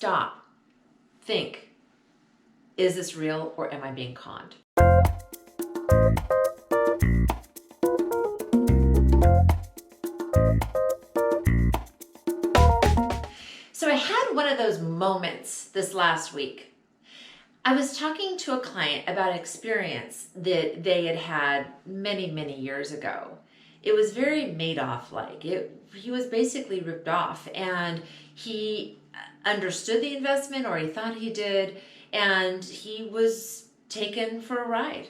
Stop. Think. Is this real or am I being conned? So I had one of those moments this last week. I was talking to a client about an experience that they had had many, many years ago. It was very Madoff-like. He was basically ripped off, and he understood the investment, or he thought he did, and he was taken for a ride.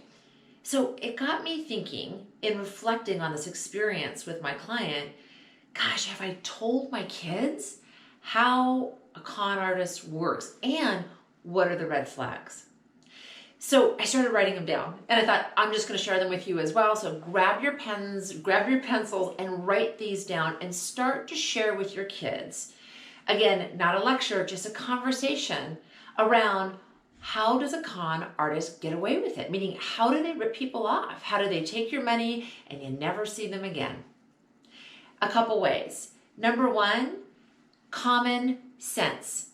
So it got me thinking, in reflecting on this experience with my client, gosh, have I told my kids how a con artist works and what are the red flags? So I started writing them down, and I thought I'm just going to share them with you as well. So grab your pens, grab your pencils, and write these down and start to share with your kids. Again, not a lecture, just a conversation around how does a con artist get away with it? Meaning, how do they rip people off? How do they take your money and you never see them again? A couple ways. Number one, common sense.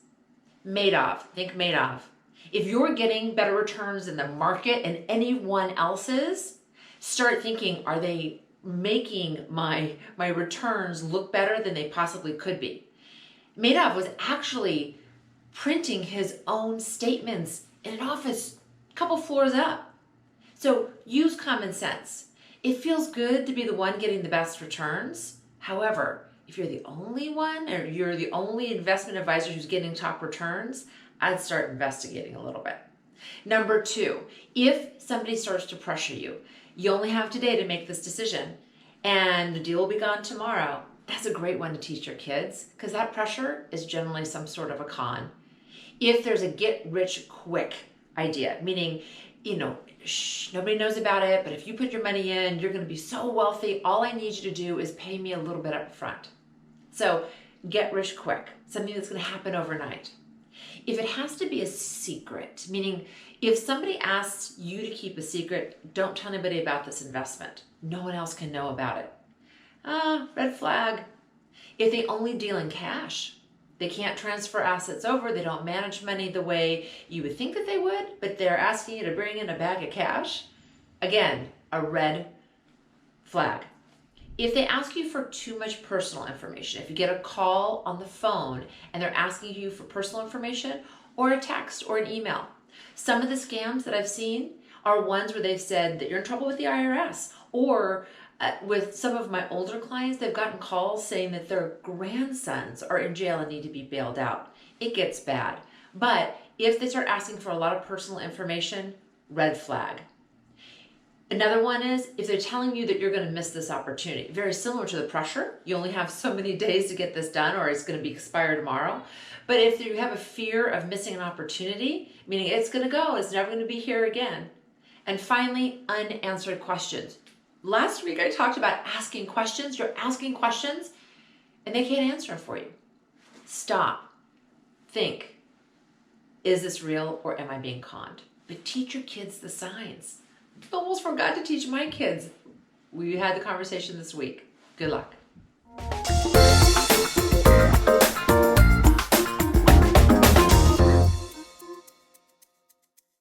Madoff, think Madoff. If you're getting better returns in the market and anyone else's, start thinking, are they making my returns look better than they possibly could be? Madoff was actually printing his own statements in an office a couple floors up. So use common sense. It feels good to be the one getting the best returns. However, if you're the only one or you're the only investment advisor who's getting top returns, I'd start investigating a little bit. Number two, if somebody starts to pressure you, you only have today to make this decision and the deal will be gone tomorrow. That's a great one to teach your kids, because that pressure is generally some sort of a con. If there's a get rich quick idea, meaning, nobody knows about it, but if you put your money in, you're going to be so wealthy. All I need you to do is pay me a little bit up front. So get rich quick, something that's going to happen overnight. If it has to be a secret, meaning if somebody asks you to keep a secret, don't tell anybody about this investment. No one else can know about it. Red flag. If they only deal in cash, they can't transfer assets over, they don't manage money the way you would think that they would, but they're asking you to bring in a bag of cash, again, a red flag. If they ask you for too much personal information, if you get a call on the phone and they're asking you for personal information, or a text or an email. Some of the scams that I've seen are ones where they've said that you're in trouble with the IRS, or with some of my older clients, they've gotten calls saying that their grandsons are in jail and need to be bailed out. It gets bad. But if they start asking for a lot of personal information, red flag. Another one is if they're telling you that you're going to miss this opportunity. Very similar to the pressure. You only have so many days to get this done, or it's going to be expired tomorrow. But if you have a fear of missing an opportunity, meaning it's going to go, it's never going to be here again. And finally, unanswered questions. Last week I talked about asking questions. You're asking questions and they can't answer them for you. Stop. Think. Is this real or am I being conned? But teach your kids the signs. I almost forgot to teach my kids. We had the conversation this week. Good luck.